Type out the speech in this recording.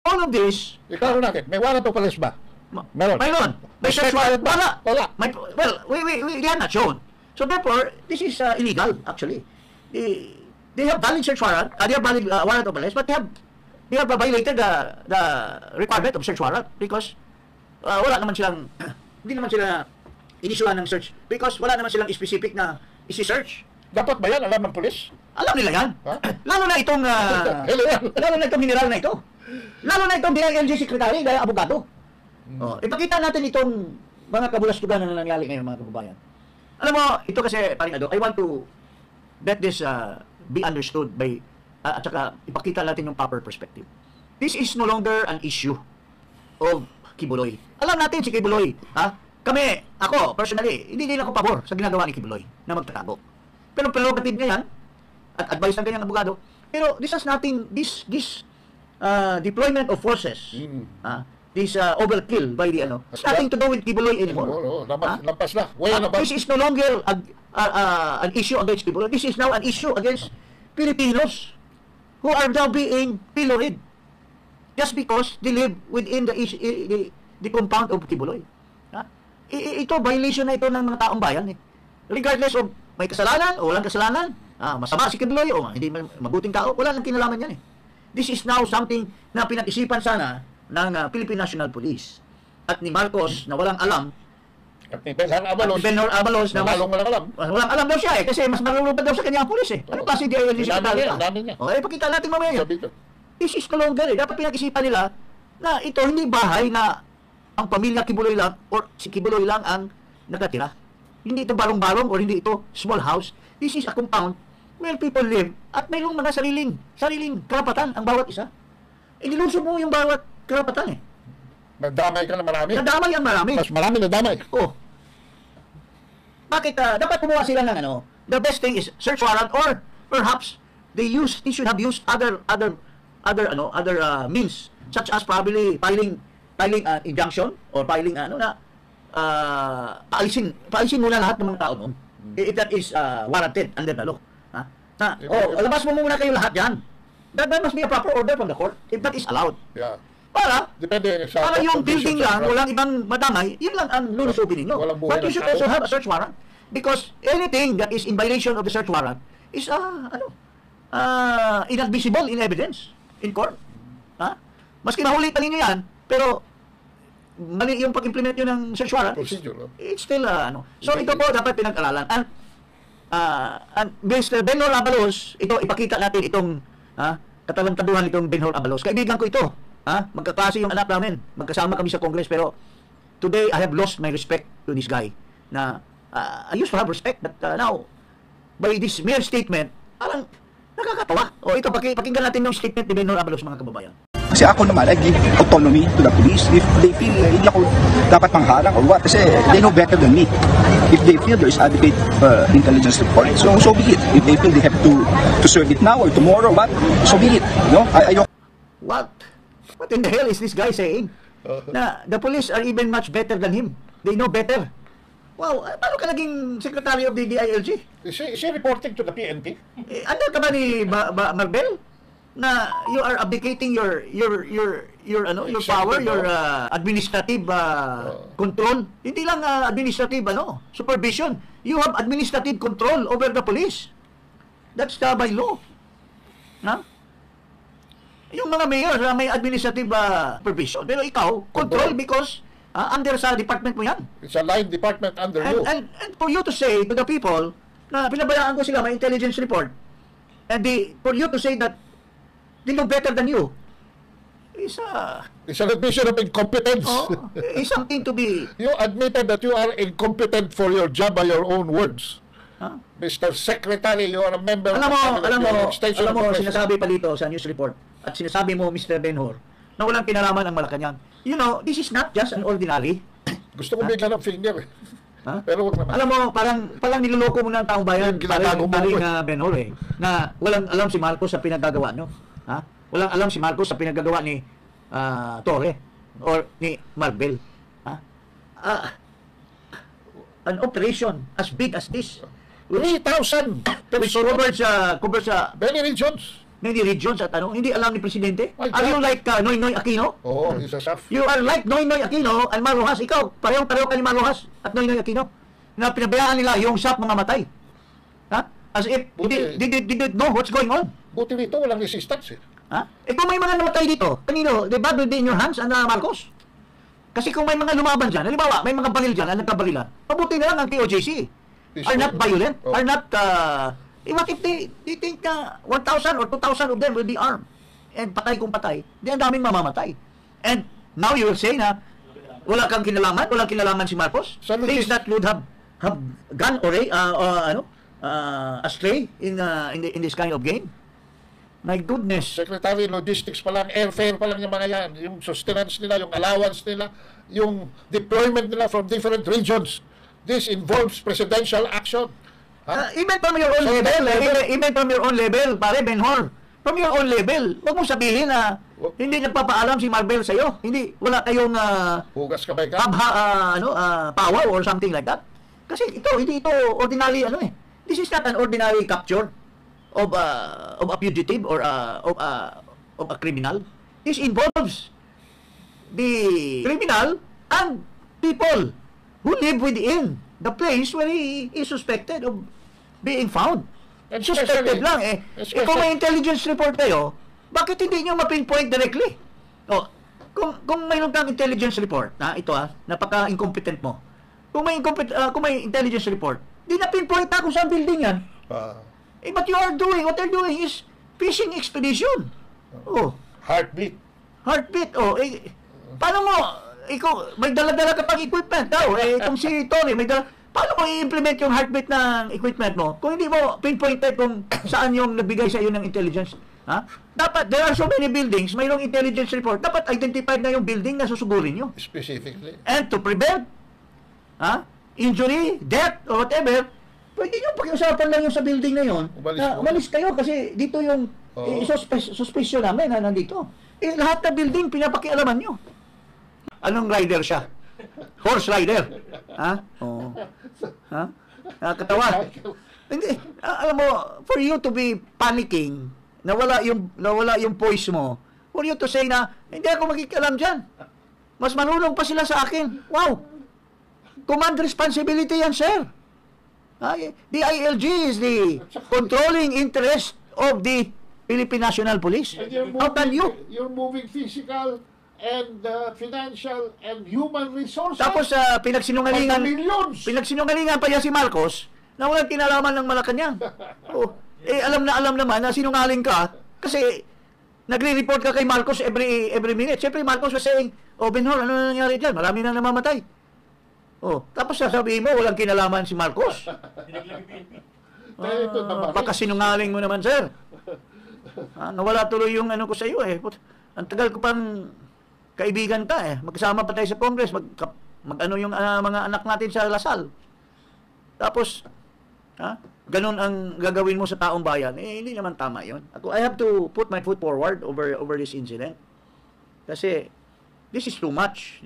all of this, Ikaw natin, may warrant of arrest ba? Meron. mayroon. May search warrant. Wala. Wala. Well, they are not shown. So therefore, this is illegal, actually. They have valid search warrant, they have valid warrant of arrest, but they have violated the requirement of search warrant because wala naman silang, hindi naman sila inisyuhan ng search because wala naman silang specific na isi-search. Dapat ba yan alam ng pulis? Alam nila yan. Ha? Lalo na itong lalo na itong general na ito. Lalo na itong DILG secretary dahil abogado. Ipakita natin itong mga kabulastugan na nangyari ngayon, mga kababayan. Alam mo, ito kasi, paring Ado, I want to let this be understood by, at saka ipakita natin yung proper perspective. This is no longer an issue of Kibuloy. Alam natin si Kibuloy, ha? Ako, personally, hindi din ako pabor sa ginagawa ni Kibuloy na magtatago. Pero prerogative niya yan, at advice ng kanyang abogado. Pero this has nothing, this deployment of forces, this overkill by the has nothing to do with Kibuloy anymore. Lampas na. This is no longer an issue against Kibuloy. This is now an issue against Filipinos who are now being pilloried just because they live within the compound of Kibuloy. Ito, violation na ito ng mga taong bayan. Regardless of may kasalanan o walang kasalanan, masama si Kibuloy o hindi mabuting tao, wala nang kinalaman yan. This is now something na pinag-isipan sana ng Philippine National Police at ni Marcos na walang alam at ni Benhur Abalos na walang alam daw siya kasi mas marunong pa daw sa kanya ang pulis ano kasi DILG secretary pakita natin mamaya this is no longer dapat pinag-isipan nila na ito hindi bahay na ang pamilya Kibuloy lang or si Kibuloy lang ang nakatira, hindi ito barong-barong or hindi ito small house. This is a compound where people live at mayroong mga sariling karapatan ang bawat isa. Inilusog mo yung bawat karapatan Nadamay ka na marami. Nadamay ang marami. Mas marami nadamay. Bakit dapat kumuha sila ng the best thing is search warrant or perhaps they should have used other means such as probably filing injunction or filing paalisin muna lahat ng mga tao noon. If that is warranted under the law. Labas mo muna kayo lahat yan. That must be a proper order from the court if that is allowed. Yeah. Para para yung building lang, walang ibang madamay, yun lang ang lulusubin ninyo. But you should also have a search warrant because anything that is in violation of the search warrant is inadmissible in evidence in court. Maski mahuli pa ninyo yan, pero mali yung pag-implement nyo ng search warrant, it's still So ito po dapat pinag-aralan. And Mr. Benhur Abalos, ito ipakita natin itong katalantaduhan nitong Benhur Abalos. Kaibigan ko ito. Magkaklase yung anak namin. Magkasama kami sa Congress pero today I have lost my respect to this guy. Na I used to have respect but now by this mere statement, parang nakakatawa. Ito pakinggan natin yung statement ni Benhur Abalos, mga kababayan. Kasi ako naman, I give autonomy to the police. If they feel hindi ako dapat mangharang or what, kasi they know better than me. If they feel there is adequate intelligence report, so be it. If they feel they have to serve it now or tomorrow, what, so be it. What in the hell is this guy saying? Na the police are even much better than him. They know better. Wow, paano ka naging secretary of the DILG? Is she reporting to the PNP? Ano ka ba ni Marbel? Na you are abdicating your power, your administrative control. Hindi lang administrative supervision. You have administrative control over the police. That's by law. Yung mga mayor may administrative supervision. Pero ikaw, control because under sa department mo yan. It's a line department under you. And for you to say to the people na pinabayaan ko sila may intelligence report and for you to say that they know better than you it's an admission of incompetence. It's something to be. You admitted that you are incompetent for your job by your own words. Mr. Secretary, you are a member alam mo, sinasabi pa dito sa news report at sinasabi mo, Mr. Benhur, na walang kinalaman ang Malacanang. You know, this is not just an ordinary. Gusto ko bigla ng finger Pero wag naman. Alam mo, parang niloloko mo na ang taong bayan, paring Benhur na walang alam si Marcos sa pinagagawa nyo. Walang alam si Marcos sa pinagagawa ni Torre or ni Marbel. An operation as big as this 3,000 which covers many regions. many regions at ano, hindi alam ni Presidente? My Are God. you like Noynoy Aquino? Oo, isa sa... You are like Noynoy Aquino and Marrojas. Ikaw, pareho-pareho ka ni Marrojas at Noynoy Aquino. Na pinabayaan nila yung SAP mamamatay. Ha? As if, Buti- did know what's going on. Buti rito, walang resistance eh. Ha? Eh kung may mga namatay dito, kanino, the bad will be in your hands, Marcos? Kasi kung may mga lumaban dyan, halimbawa, may mga baril dyan, nagkabarilan, mabuti na lang ang TOJC. Are not violent, Oh. are not, what if they think na 1,000 or 2,000 of them will be armed? And patay kung patay, di ang daming mamamatay. And now you will say na, walang kinalaman si Marcos? Sa Things that would have gone astray in this kind of game? My goodness. Secretary, logistics pa lang, airfare pa lang yung mga yan, yung sustenance nila, yung allowance nila, yung deployment nila from different regions. This involves presidential action. Even from your own So, level, level- even from your own level, pare Benhor, from your own level, huwag mong sabihin na hindi nagpapaalam si Marbel sa'yo. Hindi, wala kayong Hugas kamay ka. power or something like that. Kasi hindi ito ordinary This is not an ordinary capture of a fugitive or of a criminal. This involves the criminal and people who live within the place where he is suspected of being found. And Suspected especially- lang kung may intelligence report kayo, bakit hindi nyo ma-pinpoint directly? Kung mayroon kang intelligence report, napaka-incompetent mo. Kung may intelligence report, di na pinpoint na kung saan building yan. But what you're doing is fishing expedition. Heartbeat. Heartbeat. Paano mo, ikaw, may dala-dala ka pang equipment daw. Kung si Tony, paano mo i-implement yung heartbeat ng equipment mo kung hindi mo pinpointed kung saan yung nagbigay sa iyo ng intelligence? Dapat, there are so many buildings, mayroong intelligence report, dapat identified na yung building na susugurin nyo. Specifically. And to prevent injury, death, or whatever, pwede nyo pakiusapan lang yung sa building na yun. Umalis kayo kasi dito yung suspicion namin na nandito. Lahat na building, pinapakialaman nyo. Anong rider siya? Horse rider. Nakakatawa. Hindi. Alam mo, for you to be panicking, nawala yung voice mo, for you to say na, hindi ako magkikialam dyan. Mas marunong pa sila sa akin. Wow! Command responsibility yan, sir. The ILG is the controlling interest of the Philippine National Police. How can you? You're moving physical and financial and human resources. Tapos Pagka millions. pinagsinungalingan pa yan si Marcos na walang kinalaman ng Malacanang. Alam naman na sinungaling ka kasi nagre-report ka kay Marcos every minute. Siyempre Marcos was saying, Benhor, ano nangyari dyan? Marami nang namamatay. Tapos sasabihin mo, walang kinalaman si Marcos. Baka sinungaling mo naman, sir. Nawala tuloy yung ko sa iyo Ang tagal ko pang kaibigan ka Magkasama pa tayo sa Congress, yung mga anak natin sa Lasal. Tapos, ganun ang gagawin mo sa taong bayan. Hindi naman tama yun. I have to put my foot forward over this incident. Kasi, this is too much.